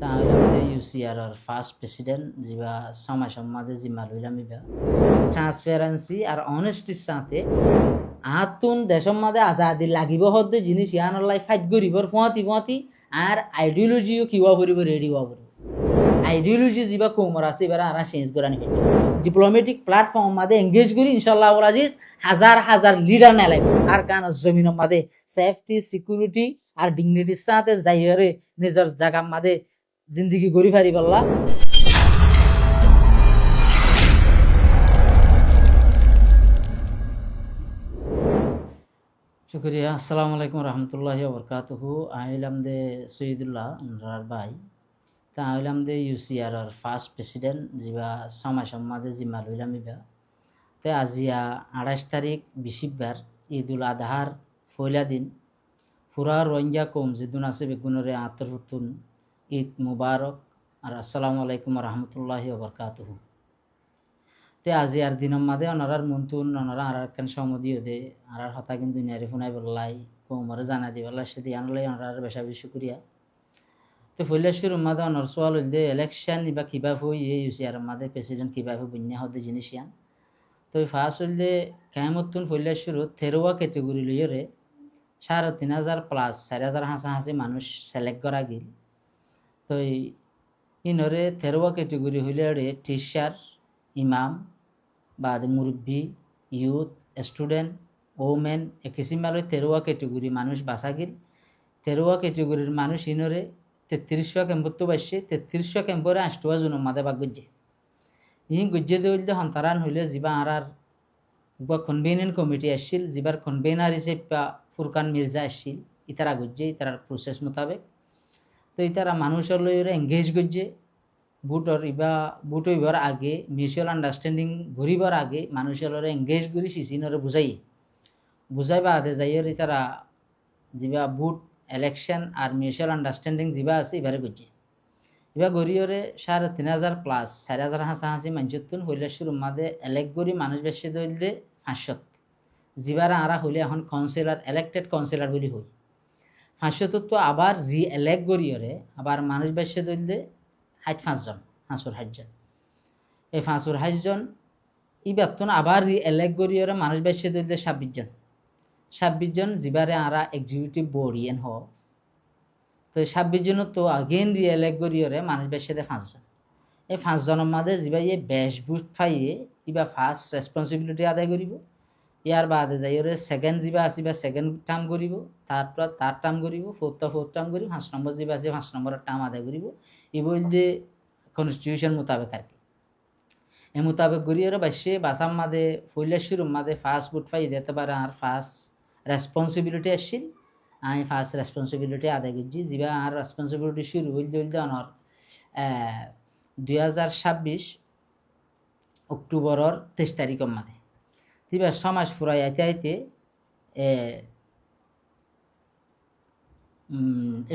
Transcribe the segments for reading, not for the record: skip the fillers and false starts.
তাহলে UCR first president যিবা সমাজ সমাজে জিম্মা লইলাম ইবা ট্রান্সপারেন্সি আর অনেস্টির সাথে আতুন দেশের মাঝে আজাদি লাগিব হদ্দে জিনিস ইয়ানোর লাই ফাইট করিবর ফুঁয়াতি আর আইডিওলজিও কিবা করিব রেডি হওয়া করিব আইডিওলজি যিবা কোমর আছে এবার আর চেঞ্জ করা নিবে ডিপ্লোমেটিক প্ল্যাটফর্ম মাঝে এঙ্গেজ করি ইনশাল্লাহ আজিজ হাজার লিডার নেলাই আর কান জমিনের মাঝে সেফটি সিকিউরিটি আর ডিগনিটির সাথে যাইরে নিজের জায়গার মাঝে জিন্দগি গড়ি ফারি পারলা। শুক্রিয়া। আসসালামু আলাইকুম রহমতুল্লাহি বরকাতুহু। আইলাম দে সৈয়দুল্লাহ আমরার ভাই তা আইলাম দে UCR ফার্স্ট প্রেসিডেন্ট যিবা সমাজ সমাজে জিম্মা লইলাম ইবা তে আজিয়া 28 তারিখ বিশিববার ঈদুল আজহার ফয়লা দিন পুরা রোহিঙ্গা কম যেদিন আছে বেগুনরে আতরতুন ঈদ মুবারক আর আসসালামু আলাইকুম রহমতুল্লাহি বরকাতুহু। তে আজি আর দিনের মাঝে ওনারার মন্তুন ওনারা আর কেন সমদিও দে আর হতা কিন্তু দুনিয়ারে শুনাই বললাই কোমরে জানা দি বললা সে দিয়ে আনলাই ওনার বেশা বেশি শুক্রিয়া। তো ফইলা শুরু মাঝে ওনার সোয়াল হইল দে ইলেকশন বা কিবা হই UCR মাঝে প্রেসিডেন্ট কিভাবে বুঝিয়া হতে জিনিস ইয়ান। তো ফার্স্ট হইল দে কেমতুন ফইলা শুরু 13 ক্যাটেগরি লইরে 3,500 প্লাস 4,000 হাসাহাসি মানুষ সিলেক্ট করা গিল। তো ইনরে 13 ক্যাটেগরি হইলে টিচার ইমাম বাদ মুরব্বী ইউথ স্টুডেন্ট ওমেন এ কিসিমালয় 13 ক্যাটেগরি মানুষ বাসা গিল। 13 ক্যাটেগরির মানুষ ইনরে 3300 ক্যাম্পত বাসছে 3300 ক্যাম্পরে 8 জনের মাঝে বাগ গজ্জে ইন গজ্জে দইলে সন্তান হইলে যিবা আর কনভেনিয়েন্ট কমিটি আসছিল যিবার কনভেনার হিসেবে ফুরকান মির্জা আসছিল ইতারা গজ্জে ইতারার প্রসেস মোতাবেক। তো ইতারা মানুষের লইরে এঙ্গেজ গজ্জে বুট হইবার আগে মিউচুয়াল আন্ডারস্ট্যান্ডিং ঘুরিবার আগে মানুষের লড়ে এঙ্গেজ করি সিসিনরে বুঝাইবা আদে যাইয়ের তারা যিবা বুট ইলেকশন আর মিউচুয়াল আন্ডারস্ট্যান্ডিং যিবা আছে এবারে করছে এবার গড়িয়রে 3,500 প্লাস 4,000 হাসাহাসি মানুষতুন হইলে শুরু মাঝে এলেক্ট করি মানুষ বেশি দইলে 500 যিবারা আরা হইলে এখন কাউন্সিলর ইলেক্টেড কাউন্সিলর বলি হই 500 তো আবার রি এলেক্ট করিয়রে আবার মানুষ বেশি দইলে 5 জন 560 জন এই 560 জন ই বেতন আবার রি এলেক্ট করিয়রে মানুষ বেশি দইলে 26 জন যিবারে আরা এক্সিকিউটিভ বোর্ড ইয়েন হ। তো 26 জন তো আগেন রি এলেক্ট করিয়রে মানুষ বেশি 5 জন এই 5 জনের মাঝে যিবা ইয়ে বেশ বুট পাইয়ে ইবা ফার্স্ট রেসপন্সিবিলিটি আদায় করিব ইয়ার বাদে যাইরে সেকেন্ড যিবা আছে বা সেকেন্ড টার্ম করিব তারপর তার টার্ম করিব ফোর্থ টার্ম করিব 5 নম্বর যিবা আছে 5 নম্বরের টার্ম আদায় করিব এই বলতে কনস্টিটিউশন মোতাবেক আর কি এ মোতাবেক করিয়ে বাসে বাসার মাঝে ফইলে শুরু মাঝে ফার্স্ট বুট পাই দিতে পারে আর ফার্স্ট রেসপন্সিবিলিটি আসছিল আমি ফার্স্ট রেসপন্সিবিলিটি আদায় করছি যিবা আর রেসপন্সিবিলিটি শুরু হইলে অনর 2026 অক্টোবরের 23 তারিখের মাঝে তিবা সমাজ ফুরাই আইতে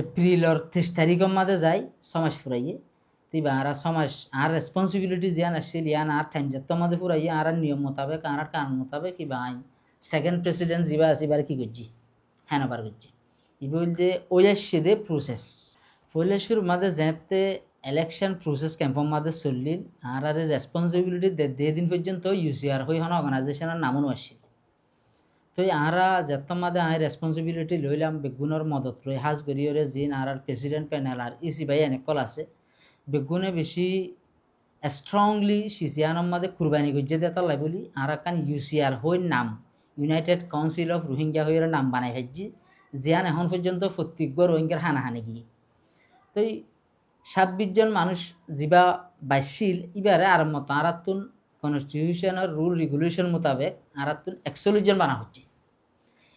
এপ্রিলের 23 তারিখের মাঝে যাই সমাজ ফুরাইয়ে তিবা আর সমাজ আর রেসপন্সিবিলিটি জিয়ান আসছিল ইয়ান আর টাইম যেত মাঝে ফুরাইয়ে আর নিয়ম মোতাবেক আর কানুন মোতাবেক কিবা আইন সেকেন্ড প্রেসিডেন্ট যিবা আছে এবার কি করছি হ্যানোভার করছি ই বলতে ওই আসছে দে প্রসেস ফলে শুরু মাঝে যেতে ইলেকশন প্রসেস ক্যাম্পের মাঝে চললিল আর রেসপন্সিবিলিটি দে দিন পর্যন্ত UCR হই হন অর্গানাইজেশনের নামও আসছিল। তো আরা যেত মাঝে আই রেসপন্সিবিলিটি লইলাম বেগুনের মদত লই হাজ করিয়রে জিন আর প্রেসিডেন্ট প্যানেল আর ইসি ভাই এনেকল আছে বেগুনে বেশি স্ট্রংলি সিসিয়ানোর মাঝে কুরবানি গজ্জে দেতা লাই বলি আর কান UCR হই নাম ইউনাইটেড কাউন্সিল অফ রোহিঙ্গা হইয়ের নাম বানাই ভাইজি জিয়ান এখন পর্যন্ত প্রত্যেক রোহিঙ্গার হানাহানি গিয়ে। তো 26 জন মানুষ যিবা বাইছিল ইবারে আর মতো আরাতুন কনস্টিটিউশনের রুল রেগুলেশন মোতাবেক আরাতুন 41 জন বানা হচ্ছে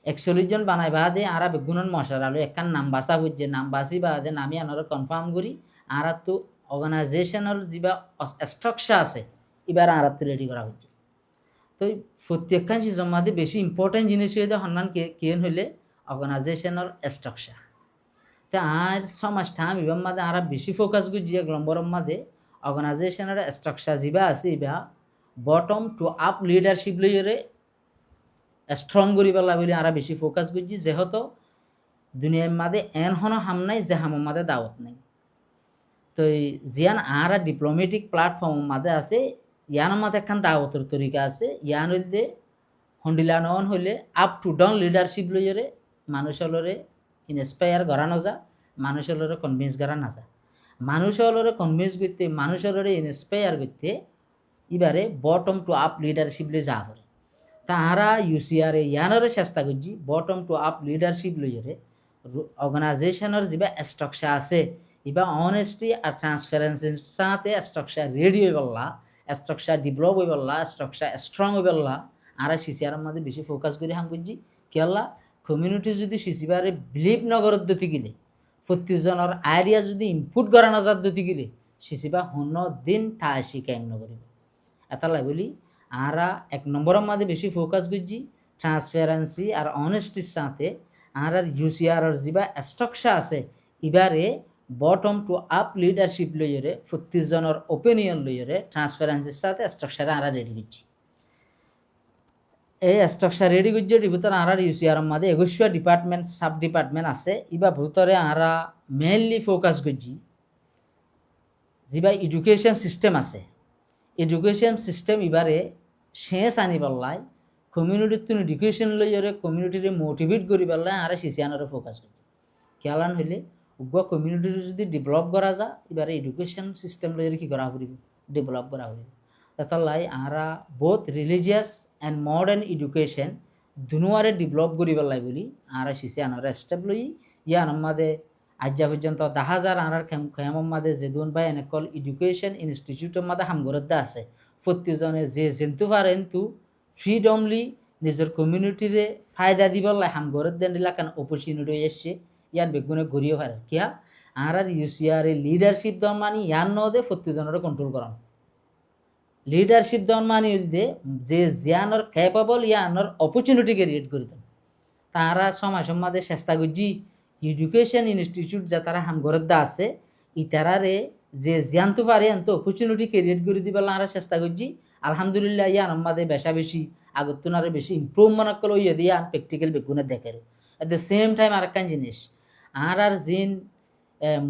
41 জন বানাই বাদে আরা বেগুনের মশার আলো একখান নাম বাসা হচ্ছে নাম বাসি বাদে নামি আনারা কনফার্ম করি আর তো অর্গানাইজেশনের যিবা স্ট্রাকচার আছে এবার আর রেডি করা হচ্ছে। তো প্রত্যেকখান সিজন মাঝে বেশি ইম্পর্টেন্ট জিনিস হয়ে যায় হন্যান কেন হইলে অর্গানাইজেশনের স্ট্রাকচার। তা আর সমাজ ঠাম ইবার মাঝে আর বেশি ফোকাস করছি নম্বরের মাঝে অর্গানাইজেশনের স্ট্রাকচার যিবা আছে ইবা বটম টু আপ লিডারশিপ লইরে স্ট্রং করি পেলা বলে আর বেশি ফোকাস করছি যেহেতু দুনিয়ার মাঝে এন হন হাম নাই যে হামের মাঝে দাওয়াত নাই। তো জিয়ান আরা ডিপ্লোমেটিক প্ল্যাটফর্ম মাঝে আছে ইয়ান মাঝে একখান দাওয়াতের তরিকা আছে ইয়ান হইলে হন্ডিলানন হইলে আপ টু ডাউন লিডারশিপ লইরে মানুষলরে ইন্সপায়ার করানো যা মানুষলরে কনভিন্স করা না যা মানুষলরে কনভিন্স করতে মানুষলরে ইন্সপায়ার করতে এবারে বটম টু আপ লিডারশিপ লে যা করে তাহারা ইউসিআরে ইয়ানরে চেষ্টা করছি বটম টু আপ লিডারশিপ লইরে অর্গানাইজেশনের যা স্ট্রাকচার আছে ইবা অনেস্টি আর ট্রান্সপারেন্সির সাথে স্ট্রাকচার রেডি হয়ে বললা স্ট্রাকচার ডেভেলপ হয়ে বললা স্ট্রাকচার স্ট্রং হয়ে বললা আর সিসিআরের মধ্যে বেশি ফোকাস করে হাম করছি কেলা কমিউনিটি যদি সিসিবারে বিলিভ নগরত দতি গেলে প্রত্যেকজনের আইডিয়া যদি ইনপুট করা নজার দতি গেলে সিসিবা হন দিন ঠাসি ক্যাং নগরিব এতালাই বলি আরা এক নম্বরের মধ্যে বেশি ফোকাস করছি ট্রান্সপারেন্সি আর অনেস্টির সাথে আর ইউসিআরের যা স্ট্রাকচার আছে এবারে বটম টু আপ লিডারশিপ লইরে প্রত্যেকজনের ওপিনিয়ন লইরে ট্রান্সপারেন্সির সাথে স্ট্রাকচারে আমরা রেডি করছি এই স্ট্রাকচার রেডি করছে ভিতরে আর ইউসিআর মধ্যে 21টা ডিপার্টমেন্ট সাব ডিপার্টমেন্ট আছে এবার ভিতরে আমরা মেইনলি ফোকাস করছি যা এডুকেশন সিস্টেম আছে এডুকেশন সিস্টেম এবারে শেষ আনি পাল্লাই কমিউনিটির তুমি এডুকেশন লইরে কমিউনিটিরে মোটিভেট করি পাল্লাই আর সিসিআনরে ফোকাস করছি খেয়ালান হইলে উগ্র কমিউনিটি যদি ডেভেলপ করা যায় এবারে এডুকেশন সিস্টেম লইরে কি করা পড়ব ডেভেলপ করা পড়ব তাই আমরা both religious and modern education দুনুয়ারে ডেভেলপ করি পেলাই বলি আর সিসিআনরে স্টেপ লই ইয়ান আমাদের আজ্জা পর্যন্ত 10,000 আর খেয়ামর মাঝে যে দুন বাই এনেকল এডুকেশন ইনস্টিটিউটের মাঝে হামগরদ্দা আছে প্রত্যেকজনে যে যেন্তু পারেন তু ফ্রিডমলি নিজের কমিউনিটিরে ফায়দা দিবলাই হামগরদ্দা দিলা কারণ অপরচুনিটি এসছে ইয়ান বেগুনে ঘুরিয়ে পারে কিয়া আর ইউসিআর লিডারশিপ দন মানি ইয়ান নদে প্রত্যেকজনের কন্ট্রোল করান লিডারশিপ দন মানি দে যে জিয়ানোর ক্যাপাবল ইয়ানোর অপরচুনিটি ক্রিয়েট করে দেন তারা সময় সম্মাদে চেষ্টা করছি এডুকেশন ইনস্টিটিউট যা তারা হামগরদ্দা আছে ইতারারে যে জিয়ানতো পারে এত অপরচুনিটি ক্রিয়েট করে দিবার আমরা চেষ্টা করছি আলহামদুলিল্লাহ ইয়ান আমাদের বেশা বেশি আগতুনারে বেশি ইম্প্রুভমেন্ট করলে ইয়ে দিয়ে প্র্যাকটিক্যাল বেগুনে দেখে এট দ্য সেম টাইম আর একটা জিনিস আর জিন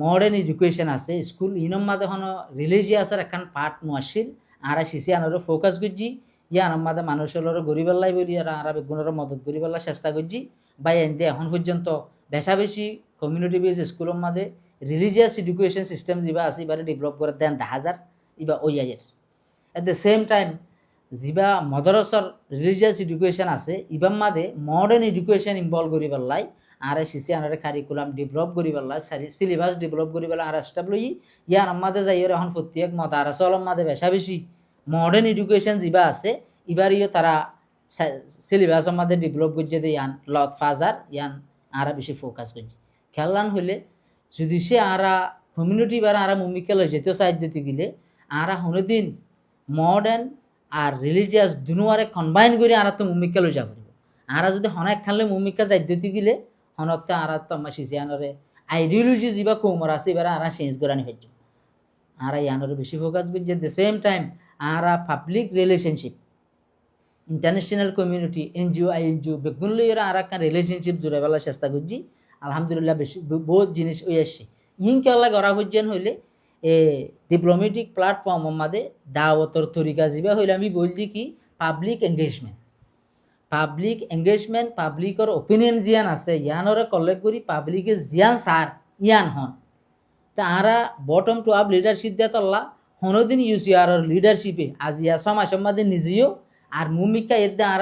মডার্ন এডুকেশন আছে স্কুল ইনম মাঝে হন রিলিজিয়াসের একখান পার্ট নোয়াশিল আর সিসিআনরে ফোকাস করছি ইয়ান আমাদের মানুষের গরিবাল্লাই বলি আর বেগুনের মদত করিবাল্লা চেষ্টা করছি বা এনদে এখন পর্যন্ত বেশা বেশি কমিউনিটি বেস স্কুলের মাঝে রিলিজিয়াস এডুকেশন সিস্টেম যা আছে এবারে ডেভেলপ করে দেন 10,000 ইবা ওই আয়ের এট দ্য সেম টাইম যা মদরসর রিলিজিয়াস এডুকেশন আছে ইবার মাঝে মডার্ন এডুকেশন ইনভলভ করি পেলাই আর সিসিআনরে কারিকুলাম ডেভেলপ করি পেলাই সিলেবাস ডেভেলপ করি পেলাই আর এস্টাবলি ইয়ান আমাদের যাই এখন প্রত্যেক মদারসলর মাঝে বেশা বেশি মডার্ন এডুকেশন যা আছে এবার তারা সিলেবাসের মাঝে ডেভেলপ করছে ইয়ান লত ফাজার ইয়ান আরা বেশি ফোকাস করছি খেলান হলে যদি সে আরা কমিউনিটি বা আরা মুমিকাল যেতে সাহায্য দিতে গেলে আরা হনদিন মডার্ন আর রিলিজিয়াস দুনুয়ারে কম্বাইন করে আর তো মুমিকা লই যাব আর যদি হনাক খালে মুমিকা যাই দিতে গেলে হনতে আর তো আমার সিসিআনরে আইডিওলজি যা কৌমর আছে এবার আর চেঞ্জ করে আনি ফেলছ আর ইয়ানরে বেশি ফোকাস করছে দ্য সেম টাইম আর public relationship international community NGO INGO বেগুন লইরা আর একটা রিলেশনশিপ জুড়ে বেলার চেষ্টা করছি আলহামদুলিল্লাহ বেশি বহুত জিনিস ওই আসছে ইনকেলা করা হচ্ছেন হইলে এ ডিপ্লোমেটিক প্ল্যাটফর্মের মাঝে দাওয়াতর তরিকা যা হইলে আমি বলছি কি পাবলিক এঙ্গেজমেন্ট পাবলিকর ওপিনিয়ন জিয়ান আছে ইয়ানরে কলেক্ট করি পাবলিকে জিয়ান সার ইয়ান হন তা আরা বটম টু আপ লিডারশিপ দিয়া তল্লা হনদিন ইউসিআর লিডারশিপে আজিয়া সমাজ মাঝে নিজেও আর মুমিকা এদে আর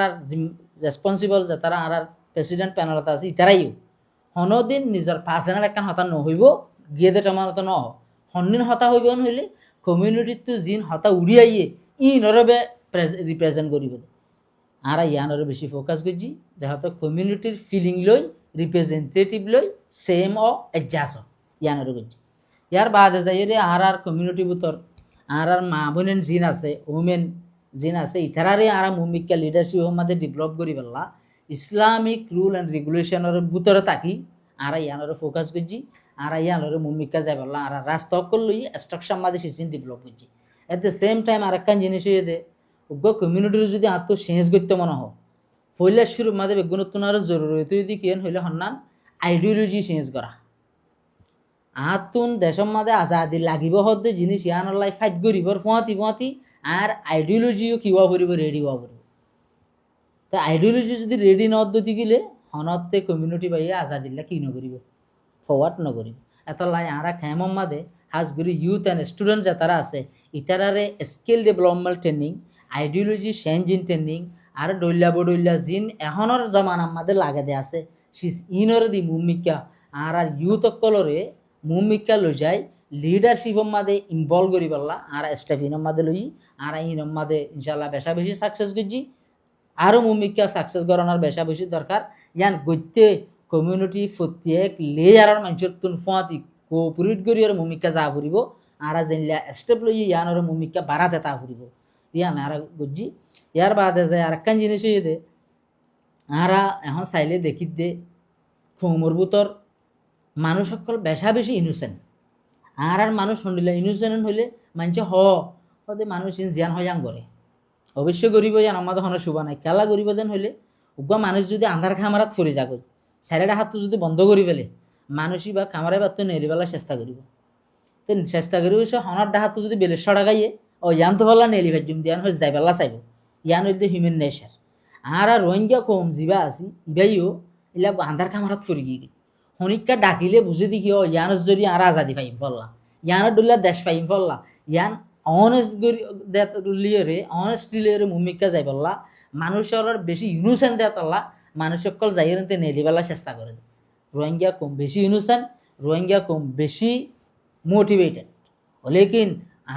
রেসপন্সিবল যে তারা আর প্রেসিডেন্ট প্যানেলত আছে ইতারাইও হনদিন নিজের পার্সোনাল একটা হতা নহইব গিয়ে দে টমানত নহ হন্দিন হতা হইব হইলে কমিউনিটির তো জিন হতা উড়িয়াইয়ে ই নরবে রিপ্রেজেন্ট করিব আর ইয়ানরে বেশি ফোকাস করছি যেহেতু কমিউনিটির ফিলিং লই রিপ্রেজেন্টেটিভ লই সেম ও এডজাস্ট ইয়ানরে করছি ইয়ার বাদে যাই রে আর কমিউনিটি ভিতর আর মা বোনের জিন আছে ওমেন জিন আছে ইতারারে আর মুমিকা লিডারশিপ মাঝে ডেভেলপ করি পেলা ইসলামিক রুল অ্যান্ড রেগুলেশনের ভিতরে থাকি আর ইয়ানরে ফোকাস করছি আর ইয়ানরে মুমিকা যাই পেলা আর রাস্তা লই স্ট্রাকচার মাঝে সিস্টেম ডেভেলপ করছি এট দ্য সেম টাইম আর একটা জিনিস হয়ে দে উগ্র কমিউনিটির যদি আত্ম চেঞ্জ করতে মনে হয় পয়লা শুরু মাঝে বেগুনত্বনার জরুরি যদি কেন হইলে হন্নান আইডিওলজি চেঞ্জ করা আতুন দেশের মাঝে আজাদি লাগিব হদ্দে জিনিস ইয়ানলাই ফাইট করিবর ফুঁয়াতি আর আইডিওলজিও কিবা করিব রেডি হওয়া পড়ব। তো আইডিওলজি যদি রেডি নদ্যতি গেলে হনতে কমিউনিটি বাইয়ে আজাদিল্লা কি নকরিব ফরওয়ার্ড নকরিব। এত লাই আরা খেমর মাঝে হাজগুড়ি ইউথ অ্যান্ড স্টুডেন্ট যে তারা আছে ইতারারে skill development training ideology changing training আর ডইল্লা জিন এখনের জমানার মাঝে লাগে দে আছে ইনরে দি ভূমিকা আর ইউথ অকলরে ভূমিকা লৈ যায় লিডারশিপের মাঝে ইনভলভ করি পারলা আর স্টাফ ইনর মাঝে লই আর ইনর মাঝে ইনশাল্লাহ বেশা বেশি সাকসেস করছি আরও ভূমিকা সাকসেস করানোর বেশা বেশি দরকার। ইয়ান গত্যে কমিউনিটি প্রত্যেক লেয়ারের মানুষের তুন ফুঁয়াতি কোঅপারেট করি আর ভূমিকা যা ফুরিব আর যেনলা স্টেপ লই ইয়ানোর ভূমিকা বাড়াতে তা ফুরিব ইয়ান আর বুঝছি। ইয়ার বাদে যায় আর একখান জিনিস হয়ে দে আরা এখন চাইলে দেখি দে খোমর বুতর মানুষ সকল বেশা বেশি ইনোসেন্ট আর মানুষ শুনিলে ইনোসেন্ট হইলে মানুষ হদে মানুষ জিয়ান হয়াং করে অবশ্যই গরিব যান আমাদের হনে শুভা নাই খেলা গরিব দেন হইলে উগা মানুষ যদি আন্ধার খামারাত ফরি যাগ সাইডের হাতটো যদি বন্ধ করি ফেলে মানুষই বা খামারে বাদ তো নেলিবেলার চেষ্টা করিব। তো চেষ্টা করিব সে হনার ডাহাতটো যদি বেলের সড়া গাইয়ে ও ইয়ান তো পাল্লা নেলি ভাজ্যুম দিয়ান হয়ে যাইবেলা চাইব ইয়ান হইতে হিউম্যান নেচার। আর রোহিঙ্গা কম যিবা আছি ইবাইও ইলা আন্ধার খামারাত ফরি গিয়ে শনিকা ডাকিলে বুঝে দেখি ও ইয়ানস যদি আর আজাদি পাইম পড়লা ইয়ানের ডুল্লা দেশ পাইম পড়লা ইয়ান অনেস্টলিয়রে ভূমিকা যাই পারলা মানুষের বেশি ইনোসেন্ট দেয়া তল্লা মানুষ সকল যাই নেলিবেলা চেষ্টা করে। রোহিঙ্গা কম বেশি ইনোসেন্ট রোহিঙ্গা কম বেশি মোটিভেটেড লেকিন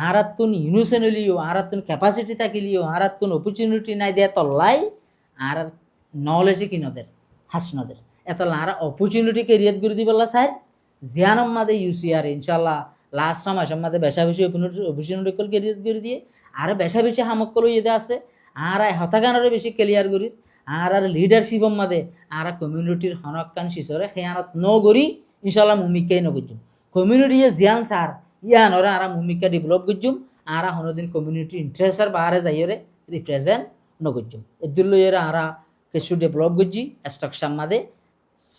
আরাতুন ইনোসেন্ট হলিও আরাতুন ক্যাপাসিটি থাকিলিও আরাতুন অপরচুনিটি নাই দেয়া তল্লাই আর নলেজে কি নদের হাস নদের এত আর অপরচুনিটি ক্রিয়েট করে দিবেলা চাই জিয়ানম মাদে ইউসিআর ইনশাল্লাহ লাস্ট সময় মাঝে বেশা বেশি অপরচুনিটি কল ক্রিয়েট করে দিয়ে আর বেশা বেশি সামক্কল ইয়েতে আছে আর হতাগানের বেশি ক্লিয়ার করি আর লিডারশিপের মাঝে আর কমিউনিটির হনকান শিশরে খেয়ানত ন করি ইনশাল্লাহ ভূমিকাই নগজুম কমিউনিটিয়ে জিয়ান সার ইয়ানরে আর ভূমিকা ডেভেলপ করজুম আর হনদিন কমিউনিটি ইন্টারেস্টার বাহারে যাইরে রিপ্রেজেন্ট নগজুম এদুল্লো এরা আর কিছু ডেভেলপ করছি স্ট্রাকচার মাঝে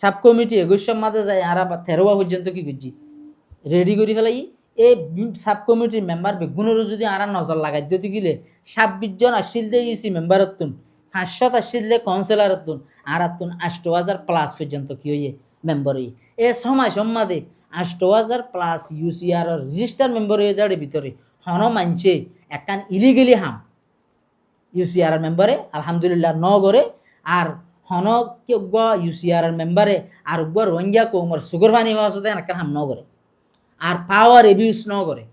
সাব কমিটি 21 মাঝে যায় আর 13 পর্যন্ত কি করছি রেডি করে ফেলাই এই সাব কমিটির মেম্বার বেগুনেরও যদি আর নজর লাগাই দিতে গেলে 26 জন আসছিল দিয়ে ইসি মেম্বারতুন 500 আসছিল দিয়ে কাউন্সিলরতুন আর 8,000 প্লাস পর্যন্ত কি হইয়ে মেম্বার হই এ সময় সম্মাদে 8,000 প্লাস ইউসিআর রেজিস্টার মেম্বার হয়ে যাওয়ার ভিতরে হন মানছে একখান ইলিগেলি হাম ইউসিআর মেম্বারে আলহামদুলিল্লাহ ন করে আর হন কেউগা ইউসিআর মেম্বারে আর উগা রোহিঙ্গা কৌমর সুগর পানি হওয়া সাথে একখান হাম ন করে আর পাওয়ার এবিউজ ন করে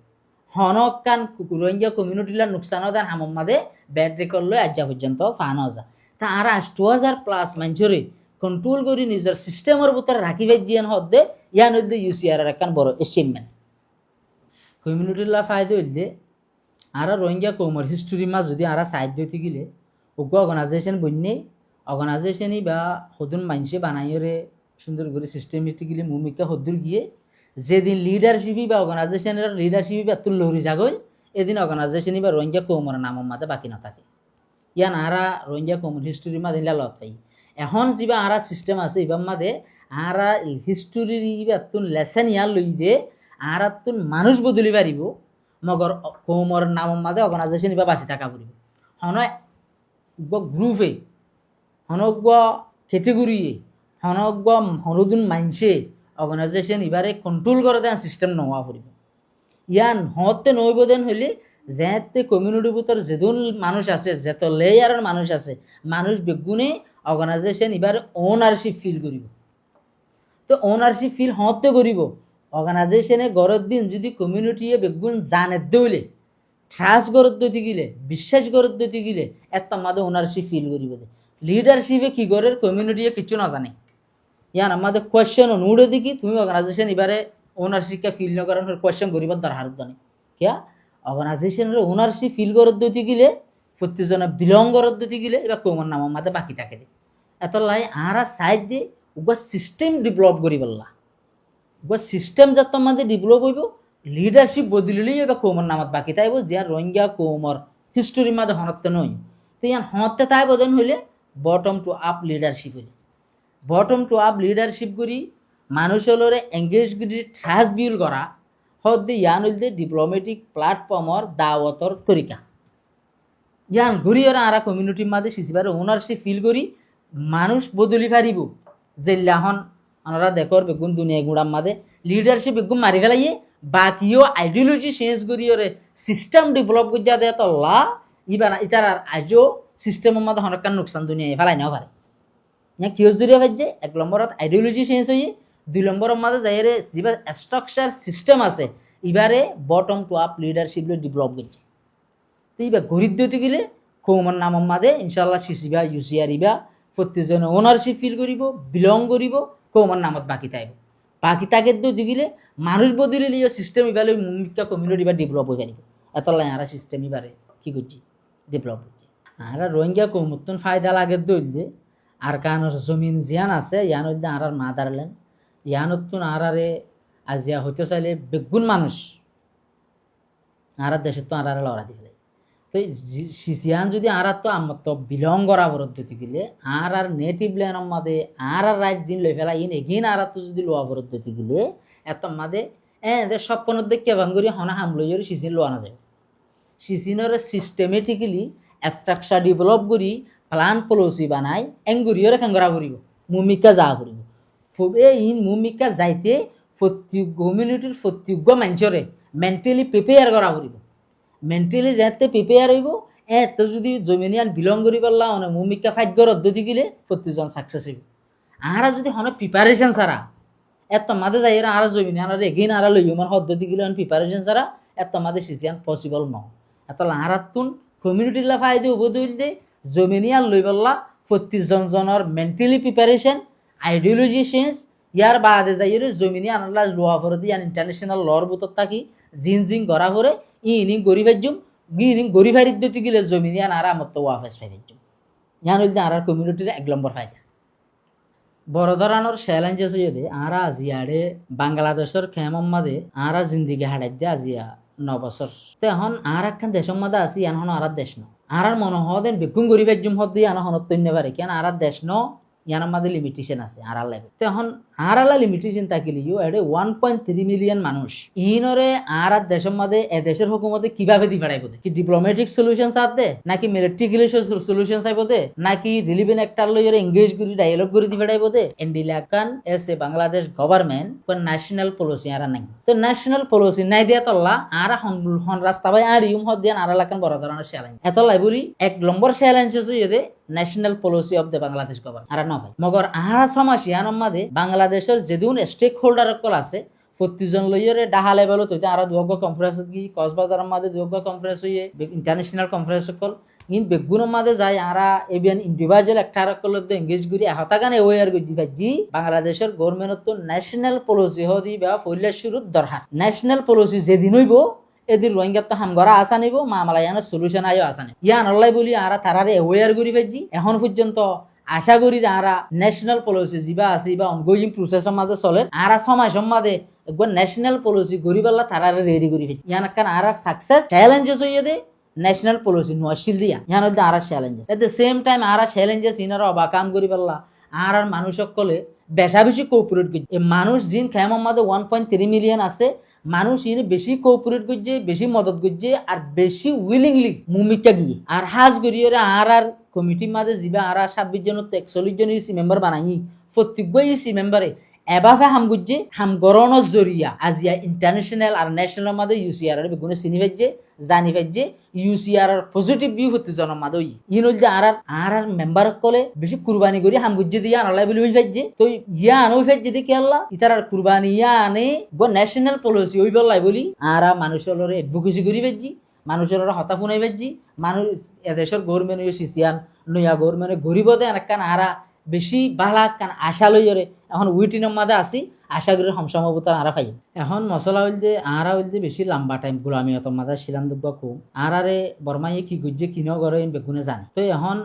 হনকান রোহিঙ্গা কমিউনিটিলার নুকসান দেন হামম মাদে ব্যাড রেকর্ড লই আজ পর্যন্ত ফানো যা তা আর 8,000 প্লাস মানুষরে কন্ট্রোল করে নিজের সিস্টেমের ভিতরে রাখিবে জিয়ান হদ্দে ইয়ান হদ্দে ইউসিআর একখান বড় অ্যাচিভমেন্ট কমিউনিটিলা ফায়দা হইলে আর রোহিঙ্গা কৌমর হিস্টোরি মা যদি আর সাহায্য হইতে গেলে ওগো অর্গানাইজেশন বন্যে অর্গানাইজেশনই বা হদুন মানুষে বানাইরে সুন্দর করে সিস্টেমেটিক গেলে ভূমিকা হদুর গিয়ে যেদিন লিডারশিপই বা অর্গানাইজেশনের লিডারশিপই বা তুল লহরি যাগই এদিন অর্গানাইজেশনই বা রোহিঙ্গা কৌমর নামের মাঝে বাকি না থাকে ইয়ান আরা রোহিঙ্গা কৌমর হিস্টোরির মাঝে লত পাই এখন যা আরা সিস্টেম আছে এবার মাঝে আরা হিস্টোরির ইবার তুন লেসেন ইয়ার লই দে আর তুন মানুষ বদলি পারিব মগর কৌমর নামের মাঝে অর্গানাইজেশন এবার বাঁচি থাকা পড়ব হন গ্রুপে হনক ক্যাটেগরিয়ে হনক হনদুন মানছে অর্গানাইজেশন এবারে কন্ট্রোল করে দেন সিস্টেম নোয়া পড়ব ইয়ান হতে নইব দেন হইলে যেতে কমিউনিটির ভিতর যেদুন মানুষ আছে যেত লেয়ারের মানুষ আছে মানুষ বেগুনে অর্গানাইজেশন এবারে ওনারশিপ ফিল করিব তো ওনারশিপ ফিল হতে করিব অর্গানাইজেশনে গড়ের দিন যদি কমিউনিটিয়ে বেগুন জানে দইলে ট্রাস্ট গড়ত দইতে গেলে বিশ্বাস গড়ত দইতে গেলে এত আমাদের ওনারশিপ ফিল করিব লিডারশিপে কি করে কমিউনিটিয়ে কিছু না জানে ইয়ান আমাদের কোয়েশ্চেন নুড়ে দেখি তুমি অর্গানাইজেশন এবারে ওনারশিপকে ফিল ন করার কোয়েশ্চেন করিবার দরকার জানে কিয়া অর্গানাইজেশনের ওনারশিপ ফিল গড়ত দইতে গেলে প্রত্যেকজনে বিলং গড়ত দইতে গেলে এবার কৌমর নাম আমাদের বাকি থাকে দে এত লাই আরা সাইড দিয়ে ওগা সিস্টেম ডেভেলপ করি বললা ওগা সিস্টেম যাতে আমাদের ডেভেলপ হইব লিডারশিপ বদলিলেই এবার কৌমর নামত বাকি তাইব যে রোহিঙ্গা কৌমর হিস্টোরির মাঝে হনতে নই তো ইয়ান হতে তাই বদন হইলে বটম টু আপ লিডারশিপ হইলে বটম টু আপ লিডারশিপ করি মানুষ হলরে এঙ্গেজ করে ট্রাস্ট বিল করা হদ্দে ইয়ান হইলদে ডিপ্লোমেটিক প্ল্যাটফর্মর দাওয়াতর তরিকা ইয়ান ঘুরি ওরা আরা কমিউনিটির মাঝে সিসিবারে ওনারশিপ ফিল করি মানুষ বদলি পারিব যেল্লাহন ওনারা দেখর বেগুন দুনিয়া গুড়ার মাঝে লিডারশিপ বেগুন মারি ফেলাইয়ে বাকিও আইডিওলজি চেঞ্জ করি ওরে সিস্টেম ডেভেলপ করিয়া দেয় তো লা ইবার ইটার আর আজও সিস্টেমের মধ্যে হনকার নোকসান দুনিয়ায় ফেলাই নাও পারে ইয়া কিয়স দূরিয়া ভাজ্যে 1 নম্বরত আইডিওলজি চেঞ্জ হয়ে 2 নম্বরের মাঝে যাইরে যেবা স্ট্রাকচার সিস্টেম আছে ইবারে bottom to up leadership develop করছে তো এবার ঘুরির দিতে গেলে কৌমার নামের মাঝে ইনশাল্লাহ সিসিবা ইউসিআর ইবা প্রত্যেকজনে ওনারশিপ ফিল করিব বিলং করিব কৌমার নামত বাকি থাকবে বাকি তাকে দিতে গেলে মানুষ বদলে লিয়ে সিস্টেম ইবারে মুমিকা কমিউনিটি বা ডেভেলপ হয়ে পারিব এতলাই আরা সিস্টেম ইবারে কি করছি ডেভেলপ করছি আর রোহিঙ্গা কৌমতন ফায়দা লাগে দইলে আর কানোর জমিন জিয়ান আছে ইয়ান হইলে আর মাদারল্যান্ড ইয়ানতুন আরারে আজিয়া হইতে চাইলে বেগুন মানুষ আর দেশের তো আর লড়া দিলে তো সিসিয়ান যদি আর তো আমার তো বিলং করা পদ্ধতি গেলে আর নেটিভ ল্যান্ডের মাঝে আর রাইট জিন লই ফেলা ইন এগিন আর তো যদি লোয়া পদ্ধতি গেলে এত মাঝে স্বপ্নের দেখে ভাঙ্গুরি হনা হামলো সিসিন লোয়া না যায় সিসিনের সিস্টেমেটিক্যালি স্ট্রাকচার ডেভেলপ করি প্ল্যান পলিসি বানাই এঙ্গুরিও রেখাঙ্গরা করিব মুমিকা যা করিব ফবে ইন মুমিকা যাইতে প্রত্যেক কমিউনিটির প্রত্যেক মানুষরে মেন্টালি প্রিপেয়ার করা করিব মেন্টালি যাতে প্রিপেয়ার হইব তো যদি জমিনিয়ান বিলং করি পারলা মানে মুমিকা ফাইট করার পদ্ধতি গেলে প্রত্যেকজন সাকসেস হইব আর যদি হনে প্রিপারেশন ছাড়া এত মাঝে যাই আর জমিনিয়ান আর এগিন আর লইব মানে পদ্ধতি গেলে প্রিপারেশন ছাড়া এত মাঝে সিসিয়ান পসিবল ন এত আরাতুন কমিউনিটির ফাইদে উপদল দে জমিনিয়ান লই পারলা প্রত্যেকজন জনের মেন্টালি প্রিপারেশন আইডিওলজি চেঞ্জ ইয়ার বাদে যাই জমিনিয়ান আনলা লোয়া ফর দিয়ে ইন্টারন্যাশনাল লর বুতর থাকি জিন জিন গড়া করে ইনি গরিবাজ্যম ইনি গরিবারির দিতে গেলে জমিনিয়ান আর আমার তো ওয়াফেস ফাইবাজ্যম ইয়ান হইলে আর কমিউনিটির 1 নম্বর ফায়দা বড় ধরনের চ্যালেঞ্জেস যদি আর আজিয়ারে বাংলাদেশের খেমর মাঝে আর জিন্দিগি হারাই দিয়ে আজিয়া 9 বছর তো এখন আর একখান দেশের মাঝে আছি এখন আর দেশ ন আর মনে হদেন বেগুন গরিবাজ্যম হদ দিয়ে আনা হনত তৈন্য পারে কেন আর দেশ ন ইয়ানোর মাঝে লিমিটেশন আছে আর লেভেল তো এখন আর লিমিটেশন থাকিলেও এটা 1.3 মিলিয়ন মানুষ ইনরে আর দেশের মাঝে এ দেশের হুকুমতে কিভাবে দি ফেরাইব কি ডিপ্লোমেটিক সলিউশন চাতে নাকি মিলিটারি সলিউশন চাইব দে নাকি রিলিভেন্ট অ্যাক্টর লইরে এঙ্গেজ করি ডায়ালগ করে দি ফেরাইব দে এন্ডিলাকান এস এ বাংলাদেশ গভর্নমেন্ট কোন ন্যাশনাল পলিসি আর নাই তো ন্যাশনাল পলিসি নাই দিয়া তল্লা আর হন রাস্তা ভাই আর ইউম হদ দিয়ান আর লাকান বড় ধরনের চ্যালেঞ্জ এতলাই বলি 1 নম্বর চ্যালেঞ্জ হচ্ছে national policy of the Bangladesh government আর নয় মগর আর সমাসিয়ানোর মাঝে বাংলাদেশের যেদিন স্টেক হোল্ডার কল আছে প্রত্যেকজন লইয়রে ডাহা লেভেল হইতে আর দুর্গ কনফারেন্স কি কক্সবাজারের মাঝে দুর্গ কনফারেন্স হইয়ে ইন্টারন্যাশনাল কনফারেন্স কল ইন বেগুনের মাঝে যায় আর এবিয়ান ইন্ডিভিজুয়াল একটা কলের এঙ্গেজ করি হতাগানে ওয়ার গজি জি বাংলাদেশের গভর্নমেন্ট তো ন্যাশনাল পলিসি হদি বা ফইলা শুরুত দরকার ন্যাশনাল পলিসি যেদিন হইব এদিন রোহিঙ্গা তো হামগরা আসা নিব মামালায়ানের সলিউশন আয়ও আসা নিব ইয়ান অল্লাই বলি আর তারারে ওয়ার করি পাইছি এখন পর্যন্ত আশা করি আরা ন্যাশনাল পলিসি যা আছে বা অনগোয়িং প্রসেসের মাঝে চলে আর সময় সম্মাদে একবার ন্যাশনাল পলিসি গরিবাল্লা তারারে রেডি করি ফেলছি ইয়ান কারণ আর সাকসেস চ্যালেঞ্জেস হইয়া দে ন্যাশনাল পলিসি নোয়াশিল দিয়া ইয়ান হইতে আর challenges at the same time আর চ্যালেঞ্জেস ইনারা অবাকাম গরিবাল্লা আর মানুষ সকলে বেশা বেশি কোঅপারেট করছে মানুষ জিন খেমার মাঝে 1.3 মিলিয়ন আছে মানুষ ইনি বেশি কোঅপারেট করছে বেশি মদত করছে আর বেশি উইলিংলি মুমিকা গিয়ে আর হাজ করিয়ে আর কমিটির মাঝে যা আর 26 জন 41 জন ইসি মেম্বার বানাই প্রত্যেক ইসি মেম্বারে এভাবে হাম গুজে হাম গরণর জরিয়া আজিয়া ইন্টারন্যাশনাল আর ন্যাশনাল মাঝে ইউসিআর বেগুনে চিনি পাইছে জানি পাইছে ইউসিআর পজিটিভ ভিউ হতে জনের মাঝে ইন হল যে আর মেম্বার কলে বেশি কুরবানি করি হাম গুজে দিয়ে আনলাই বলে হয়ে পাইছে তো ইয়া আনো পাইছে দেখি আল্লাহ ইতার আর কুরবানি ইয়া আনে ন্যাশনাল পলিসি ওই বললাই বলি আর মানুষের এডভোকেসি করি পাইছি মানুষের হতা ফুনাই পাইছি মানুষ এদেশের গভর্নমেন্ট সিসিয়ান নয়া গভর্নমেন্ট গরিব দেন কান আরা বেশি বালা কান আশা লইরে এখন উইটিনের মাঝে আসি আশা করি সমসম্ভবতা আরা পাই এখন মশলা হইলতে আরা হইলতে বেশি লম্বা টাইম গোলামি অত মাঝে ছিলাম দেখবা খুব আরে বর্মাইয়ে কি গুজে কিনো করে বেগুনে জানে তো এখন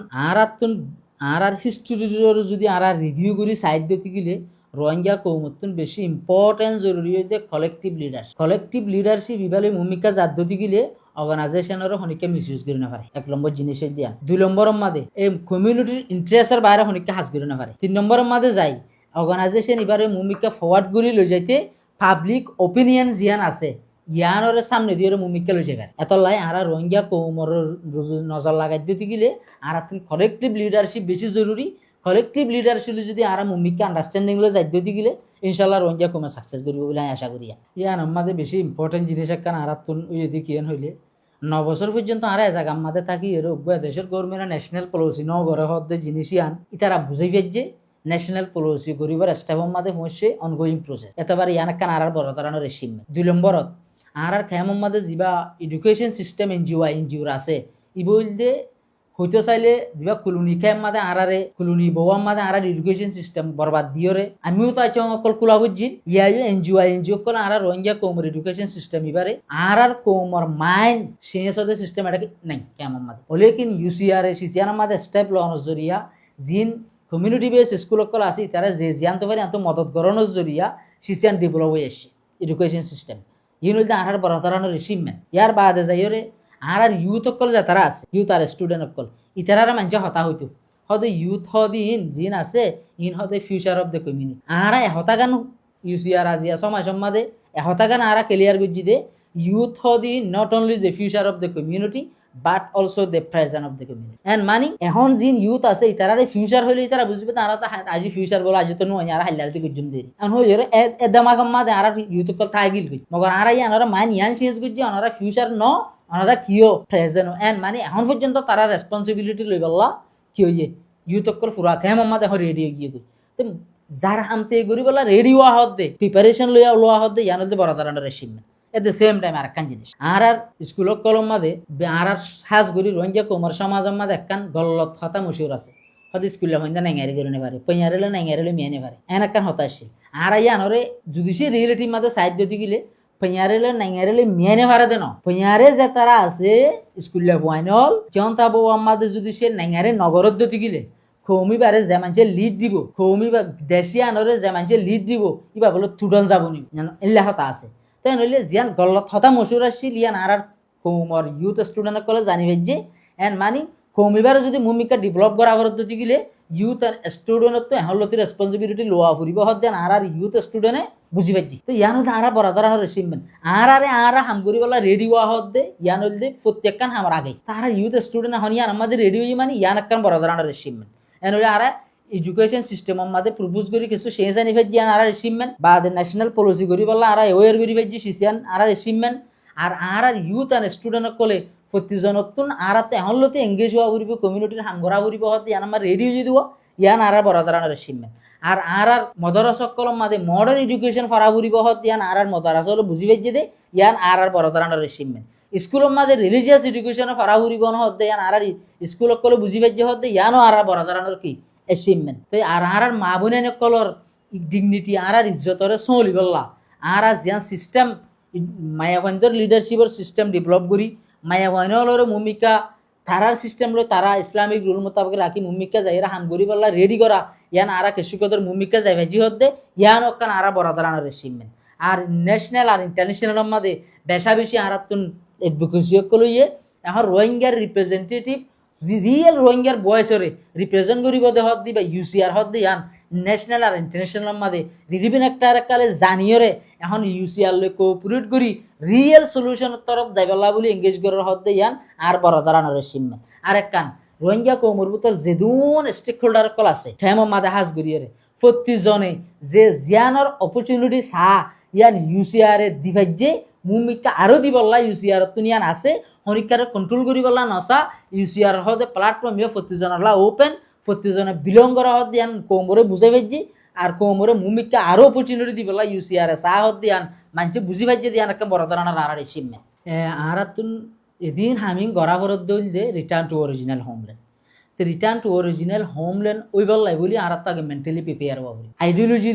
আর হিস্টোরির যদি আর রিভিউ করি সাইড দিতে গেলে রোহিঙ্গা কৌমতন বেশি ইম্পর্টেন্ট জরুরি হইতে কালেক্টিভ লিডারশিপ ইবালে ভূমিকা জাত দিতে গেলে অর্গানাইজেশনেরও হনিকে মিসইউজ করে না পারে 1 নম্বর জিনিস দিয়া 2 নম্বরের মাঝে এই কমিউনিটির ইন্টারেস্টের বাইরে হনিকে হাজ করে না পারে 3 নম্বরের মাঝে যাই অর্গানাইজেশন এবারে মুমিকা ফরওয়ার্ড করে লৈ যাইতে পাবলিক ওপিনিয়ন জিয়ান আছে ইয়ানরে সামনে দিয়ে মুমিকা লৈ যাবে এত লাই আরা রোহিঙ্গা কৌমর নজর লাগাই দিতে গেলে আর কালেক্টিভ লিডারশিপ বেশি জরুরি কালেক্টিভ লিডারশিপ যদি আর মুমিকা আন্ডারস্ট্যান্ডিং লৈ যাই দিতে গেলে ইনশাল্লাহ রোহিঙ্গা কমে সাকসেস করব বলে আমি আশা করি ইয়ান আমাদের বেশি ইম্পর্টেন্ট জিনিস একখান আর ওই কিয়ান হইলে 9 বছর পর্যন্ত আর জায়গা আমাদের থাকি এর দেশের গভর্নমেন্ট ন্যাশনাল পলিসি ন ঘরে হদ্দে জিনিস আন ইতারা বুঝাই যে ন্যাশনাল পলিসি গরিবের স্টাফের মাঝে পৌঁছে অনগোয়িং প্রসেস এতবার ইয়ান একখান আর বড় ধরনের রেসিম 2 নম্বরত আর খেয়ামের মাঝে যা এডুকেশন সিস্টেম এনজিওর আছে ইবলদে হইতে চাইলে যা কুলুনি খেয়ার মাঝে আরারে কুলুনি বউয়ার মাঝে আর এডুকেশন সিস্টেম বরবাদ দিয়রে আমিও তো আছি অকল কুলা বুঝছি ইয়াই এনজিও কল আর রোহিঙ্গা কৌমর এডুকেশন সিস্টেম এবারে আর কৌমর মাইন্ড চেঞ্জ হতে সিস্টেম এটা নাই খেয়ামের মাঝে হলে কিন ইউসিআর সিসিআর মাঝে স্টেপ লওয়ানোর জরিয়া জিন কমিউনিটি বেস স্কুল সকল আছে তারা যে জানতে পারে এত মদত করানোর জরিয়া সিসিআন ডেভেলপ হয়ে আসছে এডুকেশন সিস্টেম ইন হইতে আর বড় ধরনের রিসিভমেন্ট ইয়ার বাদে যাইরে আর ইউথ সকল যে তারা আছে ইউথ আর স্টুডেন্ট সকল ইতারা মানুষ হতা হইতো হদে ইউথ হদি ইন জিন আছে ইন হদে ফিউচার অফ দ্য কমিউনিটি আর এহতা গান ইউসিআর আজিয়া সমাজ সম্মাদে এহতা গান আর ক্লিয়ার গুজি দে ইউথ হদি not only the future of the community but also the present of the community and মানি এখন জিন ইউথ আছে ইতারা ফিউচার হইলে ইতারা বুঝবে তারা তো আজি ফিউচার বলে আজি তো নয় আর হাইলারতে গুজুম দেরি এখন হই এ দামাগাম মাদে আর ইউথ কল থাই গিল কই মগর আর ইয়ানরা মান ইয়ান চেঞ্জ গুজি অনরা ফিউচার ন অনরা কিও প্রেজেন্ট এন্ড মানে এখন পর্যন্ত তারা রেসপন্সিবিলিটি লই বললা কি হইয়ে ইউথ কল ফুরা কেম মাদে এখন রেডি গিয়ে কই তো যার হামতে গরি বলা রেডি হওয়া হদ দে প্রিপারেশন লওয়া হদ দে ইয়ানতে বড় ধরনের রেসিপমেন্ট এট দ্য সেম টাইম আর একখান জিনিস আর স্কুল কলম মাঝে আর সাজ করি রোহিঙ্গা কোমর সমাজের মাঝে একখান গল্লত হতা মশিউর আছে হয়তো স্কুলে হইন্দা নেঙারি করে নেবারে পইয়ারেলে নেঙারিলে মেয়ে নেবারে এন একখান হতা আসছে আর ইয়ানরে যদি সে রিলেটিভ মাঝে সাহায্য দি গেলে পইয়ারেলে নেঙারিলে মেয়ে নেবারে দেন পইয়ারে যে তারা আছে স্কুলে ফাইনাল যেমন তা বউ আমাদের যদি সে নেঙারে নগরত দিতে গেলে খৌমি বারে যে মানুষে লিড দিব খৌমি বা দেশি আনরে যে মানুষে লিড দিব ইবা বলে তুডন যাব নি এল্লা হতা আছে তাই নইলে জিয়ান গল্লত হতা মশুর আসছিল ইয়ান আর কৌমর ইউথ স্টুডেন্ট কলে জানিবে যে এন্ড মানি কৌমিবার যদি ভূমিকা ডেভেলপ করা পদ্ধতি গিলে ইউথ এন্ড স্টুডেন্টত তো এহলতি রেসপন্সিবিলিটি লোয়া ফুরিব হদেন আর ইউথ স্টুডেন্টে বুঝি পাচ্ছি তো ইয়ান হতে আর বড় ধরনের রেসিভমেন্ট আর হাম করি বলা রেডি হওয়া হদে ইয়ান হলদে প্রত্যেকখান আমার আগে তারা ইউথ স্টুডেন্ট এখন ইয়ান আমাদের রেডি হয়ে মানে ইয়ান একখান বড় ধরনের রেসিভমেন্ট এন হলে আর এডুকেশন সিস্টেম আমাদের প্রপোজ করি কিছু চেঞ্জ আনি ফেজি আর রিসিভমেন্ট বা ন্যাশনাল পলিসি করি বলা আর ওয়ার করি ফেজি সিসিয়ান আর রিসিভমেন্ট আর ইউথ আর স্টুডেন্ট কলে প্রতিজনতুন আর এহলতে এঙ্গেজ হওয়া ফুরিব কমিউনিটির হাঙ্গরা ফুরিব হতে ইয়ান আমার রেডি হয়ে দিব ইয়ান আর বড় ধরনের রিসিভমেন্ট আর মদরস কলম মাঝে মডার্ন এডুকেশন ফরা ফুরিব হতে ইয়ান আর মদরাস হলো বুঝি ফেজি দে ইয়ান আর বড় ধরনের রিসিভমেন্ট স্কুলের মাঝে রিলিজিয়াস এডুকেশন ফরা ফুরিব হতে ইয়ান আর স্কুল কলে বুঝি ফেজি হতে ইয়ানও আর বড় ধরনের কি অ্যাচিভমেন্ট তো আর মা বোনের কলর ডিগনিটি আর ইজ্জতরে চলি গল্লা আর জিয়ান সিস্টেম মায়াবান্ধর লিডারশিপের সিস্টেম ডেভেলপ করি মায়াবাহিনীর ভূমিকা তারার সিস্টেম লই তারা ইসলামিক রুল মোতাবেক রাখি ভূমিকা যাইরা হাম করি বললা রেডি করা ইয়ান আর কৃষকদের ভূমিকা যাই ভেজি হতে ইয়ান ওখান আর বড় ধরনের অ্যাচিভমেন্ট আর ন্যাশনাল আর ইন্টারন্যাশনাল মাঝে বেশা বেশি আর তুন এডভোকেসি লইয়ে এখন রোহিঙ্গার রিপ্রেজেন্টেটিভ রিয়েল রোহিঙ্গার বয়সরে রিপ্রেজেন্ট করিব দে হদ দি বা ইউসিআর হদ দি ইয়ান ন্যাশনাল আর ইন্টারন্যাশনাল মাঝে রিলিভেন একটা কালে জানিয়রে এখন ইউসিআর লৈ কোঅপারেট করি রিয়েল সলিউশনের তরফ যাইবলা বলে এঙ্গেজ করার হদ দি ইয়ান আর বড় ধরনের রেসিভমেন্ট আর একখান রোহিঙ্গা কৌমর ভিতর যেদুন স্টেক হোল্ডার কল আছে ফেমর মাঝে হাজ করিয়রে প্রতিজনে যে জিয়ানোর অপরচুনিটি চা ইয়ান ইউসিআরে দিভাজ্যে ভূমিকা আরও দিবল্লা ইউসিআর তুনিয়ান আছে হরিকারে কন্ট্রোল করি বলা নসা ইউসিআর হতে প্ল্যাটফর্ম ইয়ে প্রতিজনলা ওপেন প্রতিজনে বিলং করা হত দিয়ান কৌমরে বুঝাই পাইছি আর কৌমরে ভূমিকা আরও অপরচুনিটি দিবলা ইউসিআর চা হত দিয়ান মানুষ বুঝি পাইছে দিয়ান একটা বড় ধরনের আর রেসিভমেন্ট আর তুন এদিন হামিং গড়া ভরত দইল দে রিটার্ন টু অরিজিনাল হোমল্যান্ড তো রিটার্ন টু অরিজিনাল হোমল্যান্ড ওই বললাই বলি আর তাকে মেন্টালি প্রিপেয়ার হওয়া বলি আইডিওলজি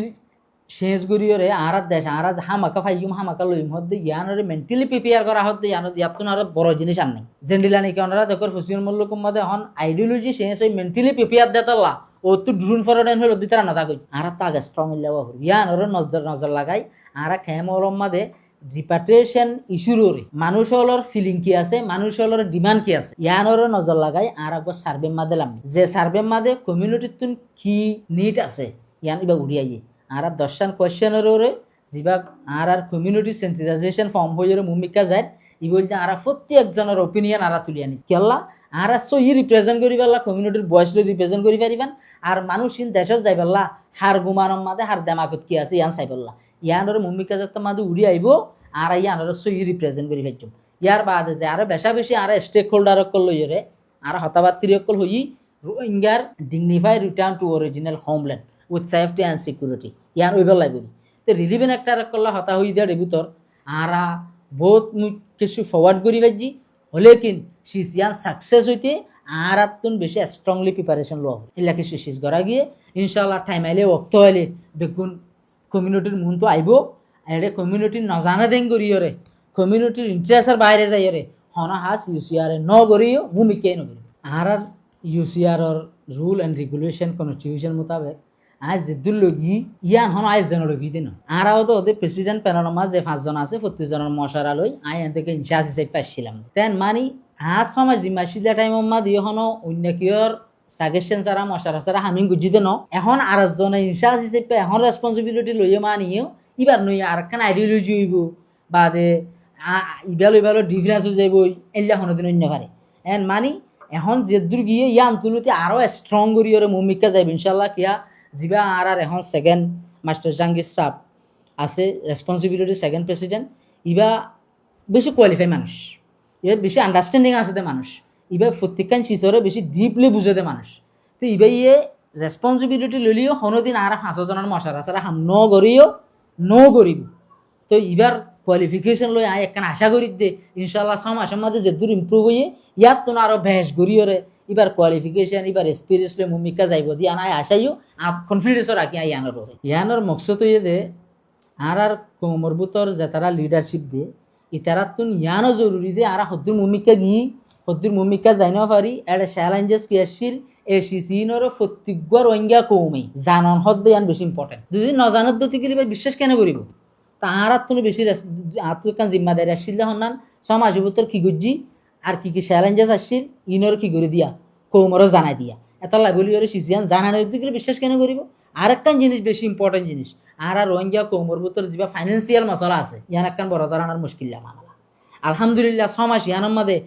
চেঞ্জ করিয়রে আর দেশ আর হামাকা ফাইম হামাকা লইম হতে ইয়ানরে মেন্টালি প্রিপেয়ার করা হতে ইয়াতুন আর বড় জিনিস আর নাই জেন্ডিলা নাকি ওনারা দেখর হুসিন মল্লকুম মাদে এখন আইডিওলজি চেঞ্জ হয়ে মেন্টালি প্রিপেয়ার দেতাল্লা ও তো ড্রুন ফরডেন হলো দিতারা না থাকই আর তাকে স্ট্রং ইল্লাওয়া হল ইয়ানরে নজর লাগাই আর খেমরম মাদে রিপাট্রিয়েশন ইস্যুরে মানুষ হলর ফিলিং কি আছে মানুষ হলর ডিমান্ড কি আছে ইয়ানরে নজর লাগাই আর একবার সার্ভে মাদে লাম যে সার্ভে মাদে কমিউনিটির তুন কি নিড আছে ইয়ান ইবা উড়িয়াইয়ে আর 10 কোয়েশ্চেনের ওরে যিবা আর কমিউনিটি সেন্সিটাইজেশন ফর্ম হইরে মুমিকা যায় ই বলতে আর প্রত্যেকজনের ওপিনিয়ন আর তুলিয়া নি কেলা আর সহি রিপ্রেজেন্ট করি পারলা কমিউনিটির ভয়েস লৈ রিপ্রেজেন্ট করি পারিবান আর মানুষ ইন দেশত যাই পারলা হার গুমানর মাঝে হার দেমাকত কি আছে ইয়ান চাই পারলা ইয়ানোর মুমিকা যাতে মাঝে উড়ি আইব আর ইয়ানোর সহি রিপ্রেজেন্ট করি পাইছুম ইয়ার বাদে যে আর বেশা বেশি আর স্টেক হোল্ডার অকল লইরে আর হতাবাত্রী অকল হই রোহিঙ্গার dignified return to original homeland with safety and security ইয়ান ওইবার লাইব্রেরি তো রিলিভেন একটা করলে হতা হই দেয় ভিতর আর বহুত কিছু ফরওয়ার্ড করি পাইছি হলে কিন সিস ইয়ান সাকসেস হইতে আর তুন বেশি স্ট্রংলি প্রিপারেশন লওয়া এলা কিছু সিস করা গিয়ে ইনশাল্লাহ টাইম আইলে অক্ত হইলে বেগুন কমিউনিটির মন তো আইব এটা কমিউনিটির নজানা দেন করিয়রে কমিউনিটির ইন্টারেস্টের বাইরে যাইরে হন হাস ইউসিআর ন করিও ভূমিকাই নকরি আর ইউসিআরর রুল অ্যান্ড রেগুলেশন কনস্টিটিউশন মোতাবেক আজ যেদুর লগি ইয়ান হন আইস জনের লগি দিন আরাও তো ওদের প্রেসিডেন্ট প্যানেলের মাঝে 5 জন আছে 25 জনের মশারা লই আই এন থেকে ইনচার্জ হিসেবে পাইছিলাম তেন মানি আজ সমাজ জিম্মাশিলা টাইম মা দিয়ে হন অন্য কিয়র সাজেশন সারা মশারা সারা হামিং গুজিতে ন এখন আর জনে ইনচার্জ হিসেবে এখন রেসপন্সিবিলিটি লইয়ে মানিও ইবার নই আর কান আইডিওলজি হইব বাদে ইবালো ইবালো ডিফারেন্স হয়ে যাইব এল্লা হন দিন অন্য পারে এন মানি এখন যেদুর গিয়ে ইয়ান তুলতে আরও স্ট্রং করিয়রে মুমিকা যাইব ইনশাল্লাহ কিয়া যিবা আর এখন সেকেন্ড মাস্টার জাহাঙ্গীর সাহ আছে রেসপন্সিবিলিটি সেকেন্ড প্রেসিডেন্ট ইবা বেশি কোয়ালিফাই মানুষ ইবা বেশি আন্ডারস্ট্যান্ডিং আছে দে মানুষ ইবা প্রত্যেকখান চিজরে বেশি ডিপলি বুঝে দে মানুষ তো ইবা ইয়ে রেসপন্সিবিলিটি লইলেও কোনোদিন আর 5 জনের মশারা সারা হাম ন করিও ন করিব তো ইবার কোয়ালিফিকেশন লই আই একখান আশা করি দে ইনশাল্লাহ সমাজের মধ্যে যে দূর ইম্প্রুভ হইয়ে ইয়াত তো আরও ভেস গড়িয়রে এবার কোয়ালিফিকেশন এবার এক্সপিরিয়েন্স লই মুমিকা যাইব দি আনাই আশাইও কনফিডেন্স রাখি ইয়ানোর ইয়ানোর মকসদ হইয়ে দে আর কোমরবুতর যে তারা লিডারশিপ দিয়ে ইতারাত তুন ইয়ানো জরুরি দে আর হদ্দুর মুমিকা গিয়ে হদ্দুর মুমিকা যাই না পারি এটা চ্যালেঞ্জেস কি আসছিল এসিসিনর প্রত্যেক রোহিঙ্গা কৌমেই জানন হদ্দ ইয়ান বেশি ইম্পর্টেন্ট যদি নজানত গতি করি বিশ্বাস কেন করিব তাহার তুমি বেশি আত্মকান জিম্মাদারি আসছিল হন্নান সমাজের ভিতর কি গুজি আর কি কি চ্যালেঞ্জেস আসছিল ইনর কি করে দিয়া কৌমরও জানাই দিয়া এত লাইবলি ওরে সিজিয়ান জানানো গেলে বিশ্বাস কেন করিব আর একখান জিনিস বেশি ইম্পর্টেন্ট জিনিস আর রোহিঙ্গা কৌমর ভিতর যা ফাইন্যান্সিয়াল মশলা আছে ইয়ান একখান বড় ধরনের মুশকিল মামলা আলহামদুলিল্লাহ সমাজ ইয়ানোর মধ্যে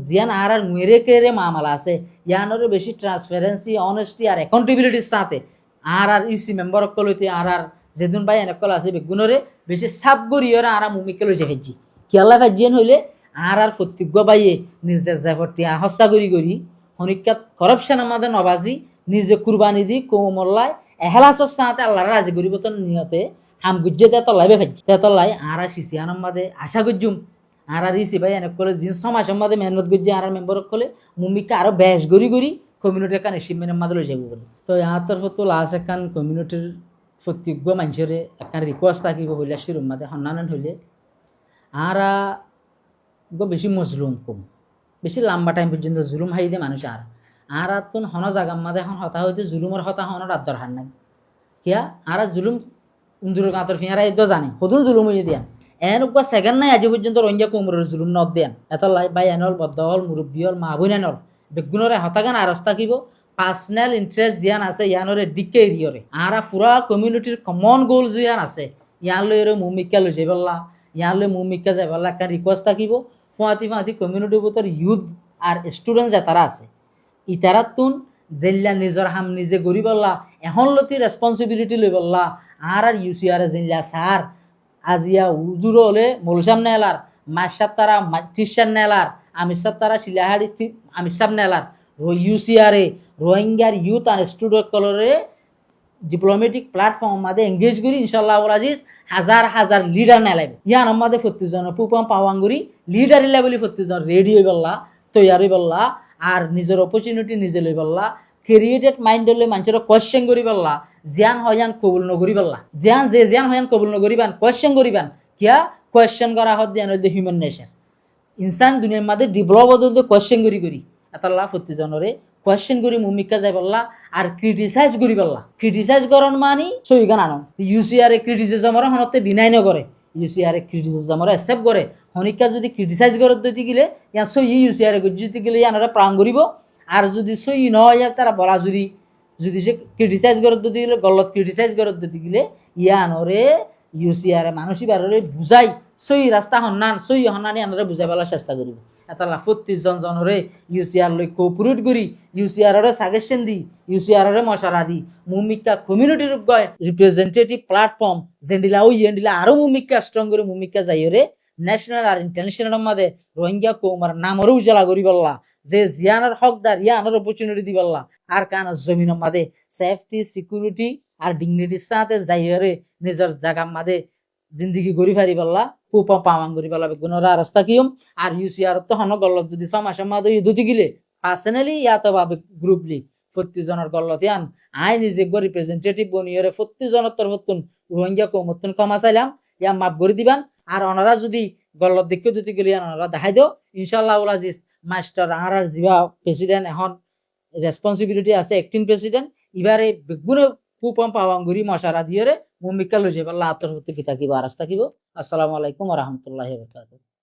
জিয়ান আর মুয়েরে কেরে মামলা আছে ইয়ানোর বেশি ট্রান্সপারেন্সি অনেস্টি আর অ্যাকাউন্টেবিলিটির সাথে আর ইসি মেম্বার অকলতে আর যেদিন ভাই এনেকল আছে বেগুনরে বেশি সাপ গড়িয়রা আর মুমিকে লইছে ফেজি কিয়ালা ফেজিয়ান হইলে আর প্রত্যেক বাইয়ে নিজের জাফরটিয়া হস্যা করি হনিকাত করাপশন আমাদের নবাজি নিজে কুরবানি দি কোমল্লায় এহেলাসর সাথে আল্লাহর রাজি করিব তো নিয়তে হাম গুজ্জে তেতলাই ফেজি তেতলাই আর সিসিয়ান আমাদের আশা গুজ্জুম আর ইসি ভাই এনেকলে জিনিস সমাজ আমাদের মেহনত গুজ্জে আর মেম্বার কলে মুমিকে আরো বেশ গড়ি কমিউনিটি এখান এসিমেন্টের মাঝে লই যাব বলে তো ইয়ার তরফ তো লাস্ট এখান কমিউনিটির প্রত্যেক মানুষের একটা রিকোয়েস্ট থাকিব হইলে শুরুর মাঝে সন্ধান হইলে আর বেশি মজলুম কম বেশি লম্বা টাইম পর্যন্ত জুলুম হাই দিয়ে মানুষ আর তুন হন জাগার মাঝে এখন হতা হইতে জুলুমের হতা হন রাত দরকার নাই কিয়া আর জুলুম উন্দুর গাঁতর ফিয়ারা এই তো জানে সদুর জুলুম হয়ে দিয়ান এন উকা সেকেন্ড নাই আজি পর্যন্ত রঞ্জা কুমরের জুলুম নদ দিয়ান এত লাই বাই এনল বদ্ধ হল মুরব্বী হল মা বোন এনল বেগুনরে হতাগান আর থাকিব পার্সোনাল ইন্টারেস্ট জিয়ান আছে ইয়ানরে দিকে এরিয়রে আর পুরা কমিউনিটির কমন গোল জিয়ান আছে ইয়ান লইরে মুমিকা লই যাইবল্লা ইয়ান লই মুমিকা যাইবল্লা একটা রিকোয়েস্ট থাকিব ফুয়াতি কমিউনিটির ভিতর ইউথ আর স্টুডেন্ট যে তারা আছে ইতারাত তুন জেল্লা নিজের হাম নিজে গরিবল্লা এখন লতি রেসপন্সিবিলিটি লইবল্লা আর ইউসিআর জেল্লা স্যার আজিয়া উজুর হলে মৌলসাম নেলার মাসাব তারা খ্রিস্টান নেলার আমিসাব তারা শিলাহাড়ি আমিসাব নেলার ইউসিআরে রোহিঙ্গার ইউথ আর স্টুডেন্ট কলরে ডিপ্লোমেটিক প্ল্যাটফর্ম মাঝে এঙ্গেজ করি ইনশাল্লাহ আজিজ হাজার হাজার লিডার নেলাইব ইয়ান আমাদের প্রত্যেকজন পুপাম পাওয়াঙ্গুরি লিডারি লেভেলি প্রত্যেকজন রেডি হয়ে বললা তৈরি বললা আর নিজের অপরচুনিটি নিজে লই বললা ক্রিয়েটেড মাইন্ড লই মানুষের কোয়েশ্চেন করি বললা জিয়ান হয়ান কবুল নগরি বললা জিয়ান হয়ান কবুল নগরিবান কোয়েশ্চেন করিবান কিয়া কোয়েশ্চেন করা হত জিয়ান হইতে হিউম্যান নেচার ইনসান দুনিয়ার মাঝে ডেভেলপ হতে কোয়েশ্চেন করি এতাল্লাহ প্রত্যেকজনরে কোয়েশ্চেন করি মুমিকা যাই বললা আর ক্রিটিসাইজ করি বললা ক্রিটিসাইজ করন মানি সইগান আনো ইউসিআরে ক্রিটিসিজমরে হনতে ডিনাই নকরে ইউসিআরে ক্রিটিসিজমরে অ্যাকসেপ্ট করে হনিকা যদি ক্রিটিসাইজ করত দিতে গেলে ইয়া সই ইউসিআরে গজ্জিতে গেলে ইয়ানরা প্রাণ করিব আর যদি সই নয় তারা বলা যদি যদি সে ক্রিটিসাইজ করত দিলে গলত ক্রিটিসাইজ করত দিলে ইয়ানরে ইউসিআর মানুষই বারে বুঝাই সই রাস্তা হন্নান সই হন্নানি আনরে বুঝাই পেলার চেষ্টা করিব এতালা 25 জনরে ইউসিআর লৈ কোঅপারেট করি ইউসিআররে সাজেশন দি ইউসিআররে মশারা দি মুমিকা কমিউনিটির গয় রিপ্রেজেন্টেটিভ প্ল্যাটফর্ম জেন্ডিলা ওই এন্ডিলা আরো মুমিকা স্ট্রং করে মুমিকা যাইরে ন্যাশনাল আর ইন্টারন্যাশনাল মধ্যে রোহিঙ্গা কৌমার নামরে উজালা করি বললা যে জিয়ানের হকদার ইয়ানের অপরচুনিটি দি বললা আর কান জমিনের মাঝে সেফটি সিকিউরিটি আর ডিগনিটির সাথে যাইরে নিজের জায়গার মাঝে জিন্দগি গড়ি ফারি বললা কুপা পাওয়ান গড়ি বললা বেগুনরা রাস্তা কিয়ম আর ইউসিআর তো হন গল্লত যদি সমাজের মাঝে দুটি গিলে পার্সোনালি ইয়াতো ভাবে গ্রুপলি 40 জনের গল্লত আন আই নিজে রিপ্রেজেন্টেটিভ বনিয়রে 40 জনের তরফতুন রোহিঙ্গা কৌমতুন ক্ষমা চাইলাম ইয়া মাফ করে দিবান আর ওনারা যদি গল্লত দেখে দুটি গেলে ওনারা দেখাই দিও ইনশাল্লাহ আজিজ মাস্টার আর জিবা প্রেসিডেন্ট এখন রেসপন্সিবিলিটি আছে অ্যাক্টিং প্রেসিডেন্ট এবারে বেগুনে কুপম পাওয়াঙ্গুরি মশারা দিয়ে মুমিকা লই যাবে আল্লাহ আত্মর হতে কি থাকিব আর থাকিব আসসালামু আলাইকুম ওয়া রাহমাতুল্লাহি ওয়া বারাকাতুহু